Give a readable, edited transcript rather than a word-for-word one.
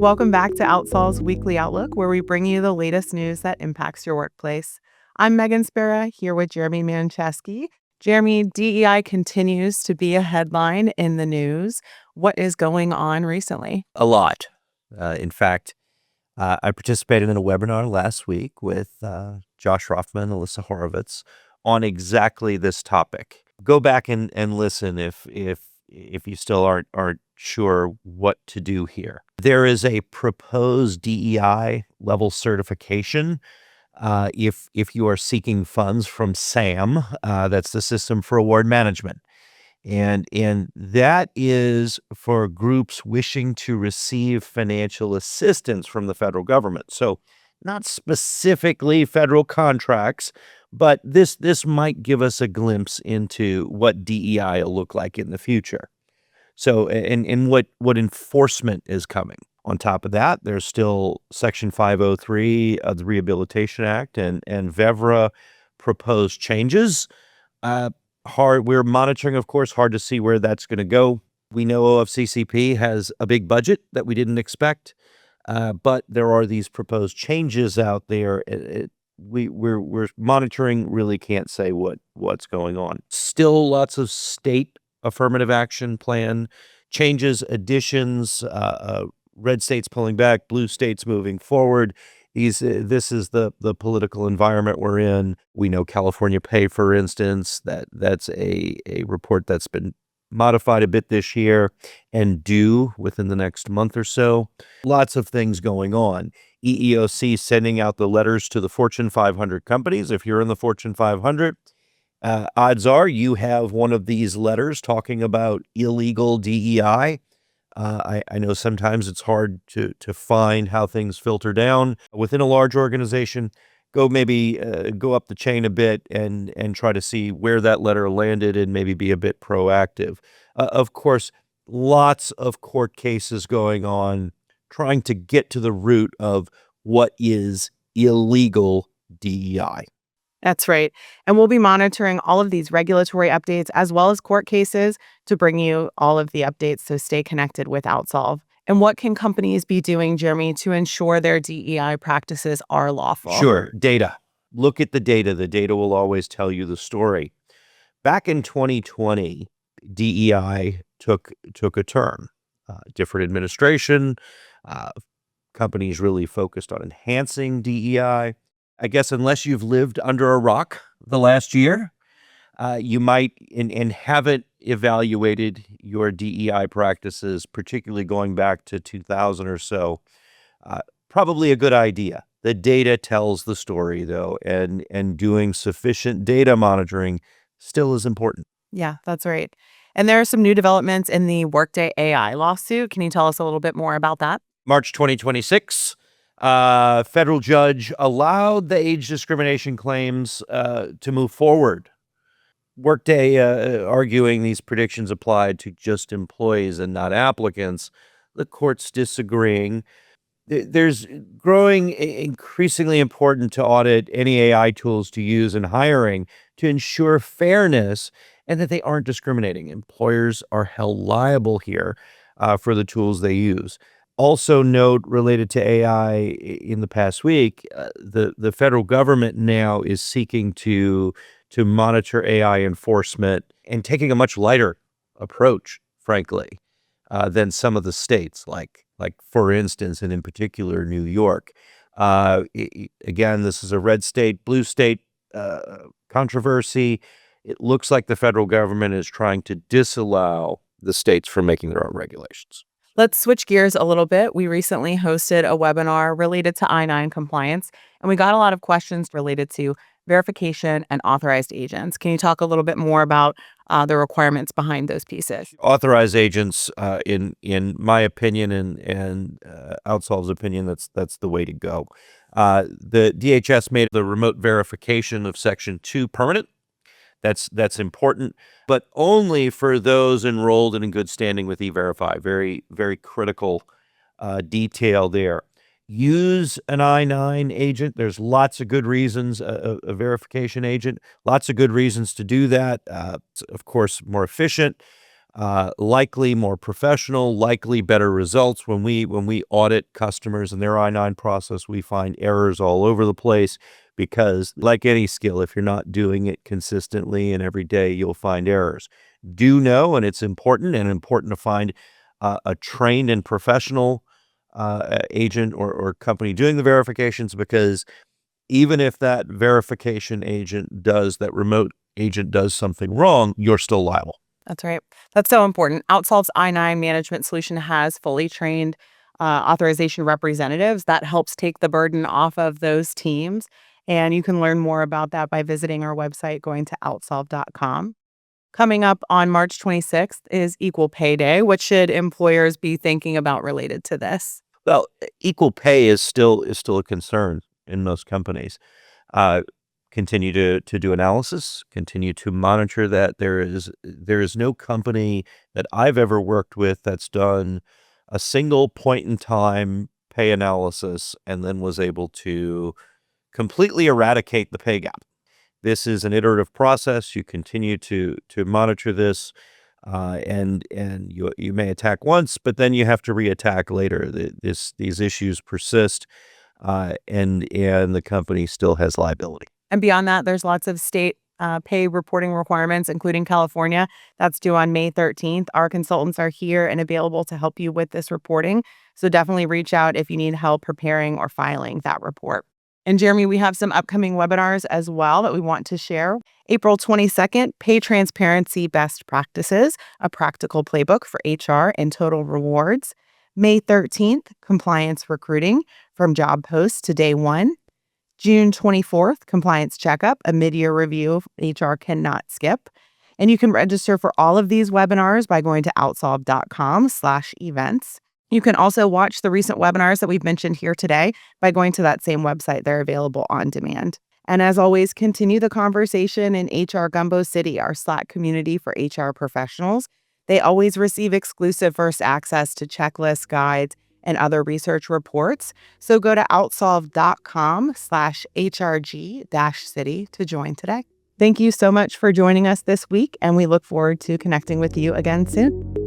Welcome back to OutSolve's Weekly Outlook, where we bring you the latest news that impacts your workplace. I'm Meghan Spera, here with Jeremy Mancheski. Jeremy, DEI continues to be a headline in the news. What is going on recently? A lot. In fact, I participated in a webinar last week with Josh Rothman and Alyssa Horowitz on exactly this topic. Go back and listen if you still aren't sure what to do here. There is a proposed DEI level certification if you are seeking funds from SAM, that's the System for Award Management. And that is for groups wishing to receive financial assistance from the federal government. So not specifically federal contracts, but this might give us a glimpse into what DEI will look like in the future. So and what enforcement is coming. On top of that, there's still Section 503 of the Rehabilitation Act and VEVRAA proposed changes. We're monitoring, of course, hard to see where that's going to go. We know OFCCP has a big budget that we didn't expect, but there are these proposed changes out there. We're monitoring, really can't say what's going on. Still lots of state affirmative action plan changes, additions, red states pulling back, blue states moving forward. This is the political environment we're in. We know California Pay, for instance, that's a report that's been modified a bit this year and due within the next month or so. Lots of things going on. EEOC sending out the letters to the Fortune 500 companies. If you're in the Fortune 500, odds are you have one of these letters talking about illegal DEI. I know sometimes it's hard to find how things filter down within a large organization. Go up the chain a bit and try to see where that letter landed and maybe be a bit proactive. Of course, lots of court cases going on trying to get to the root of what is illegal DEI. That's right. And we'll be monitoring all of these regulatory updates as well as court cases to bring you all of the updates. So stay connected with OutSolve. And what can companies be doing, Jeremy, to ensure their DEI practices are lawful? Sure. Data. Look at the data. The data will always tell you the story. Back in 2020, DEI took a turn. Different administration. Companies really focused on enhancing DEI. I guess unless you've lived under a rock the last year, you might and haven't evaluated your DEI practices, particularly going back to 2000 or so. Probably a good idea. The data tells the story, though, and doing sufficient data monitoring still is important. Yeah, that's right. And there are some new developments in the Workday AI lawsuit. Can you tell us a little bit more about that? March 2026. Federal judge allowed the age discrimination claims to move forward. Workday arguing these predictions applied to just employees and not applicants. The court's disagreeing. There's growing increasingly important to audit any AI tools to use in hiring to ensure fairness and that they aren't discriminating. Employers are held liable here for the tools they use. Also note related to AI in the past week, the federal government now is seeking to monitor AI enforcement and taking a much lighter approach, frankly, than some of the states, like for instance, and in particular, New York. Again, this is a red state, blue state controversy. It looks like the federal government is trying to disallow the states from making their own regulations. Let's switch gears a little bit. We recently hosted a webinar related to I-9 compliance, and we got a lot of questions related to verification and authorized agents. Can you talk a little bit more about the requirements behind those pieces? Authorized agents, in my opinion and OutSolve's opinion, that's the way to go. The DHS made the remote verification of Section 2 permanent. That's important, but only for those enrolled and in good standing with EVERAA. Very, very critical detail there. Use an I-9 agent. There's lots of good reasons, a verification agent, lots of good reasons to do that. It's, of course, more efficient. likely more professional, likely better results. When we audit customers and their I-9 process, we find errors all over the place because, like any skill, if you're not doing it consistently and every day, you'll find errors. Do know, and it's important to find a trained and professional agent or company doing the verifications, because even if that remote agent does something wrong, you're still liable. That's right. That's so important. OutSolve's I-9 management solution has fully trained authorization representatives. That helps take the burden off of those teams. And you can learn more about that by visiting our website, going to outsolve.com. Coming up on March 26th is Equal Pay Day. What should employers be thinking about related to this? Well, equal pay is still a concern in most companies. Uh, Continue to do analysis, continue to monitor that. There is no company that I've ever worked with that's done a single point in time pay analysis and then was able to completely eradicate the pay gap. This is an iterative process. You continue to monitor this, and you may attack once, but then you have to reattack later. These issues persist, and the company still has liability. And beyond that, there's lots of state pay reporting requirements, including California. That's due on May 13th. Our consultants are here and available to help you with this reporting. So definitely reach out if you need help preparing or filing that report. And Jeremy, we have some upcoming webinars as well that we want to share. April 22nd, Pay Transparency Best Practices, a practical playbook for HR and total rewards. May 13th, Compliance Recruiting, from job post to day one. June 24th, Compliance Checkup, a mid-year review HR cannot skip. And you can register for all of these webinars by going to outsolve.com/events. You can also watch the recent webinars that we've mentioned here today by going to that same website. They're available on demand. And as always, continue the conversation in HR Gumbo City, our Slack community for HR professionals. They always receive exclusive first access to checklists, guides, and other research reports. So go to outsolve.com/HRG-city to join today. Thank you so much for joining us this week, and we look forward to connecting with you again soon.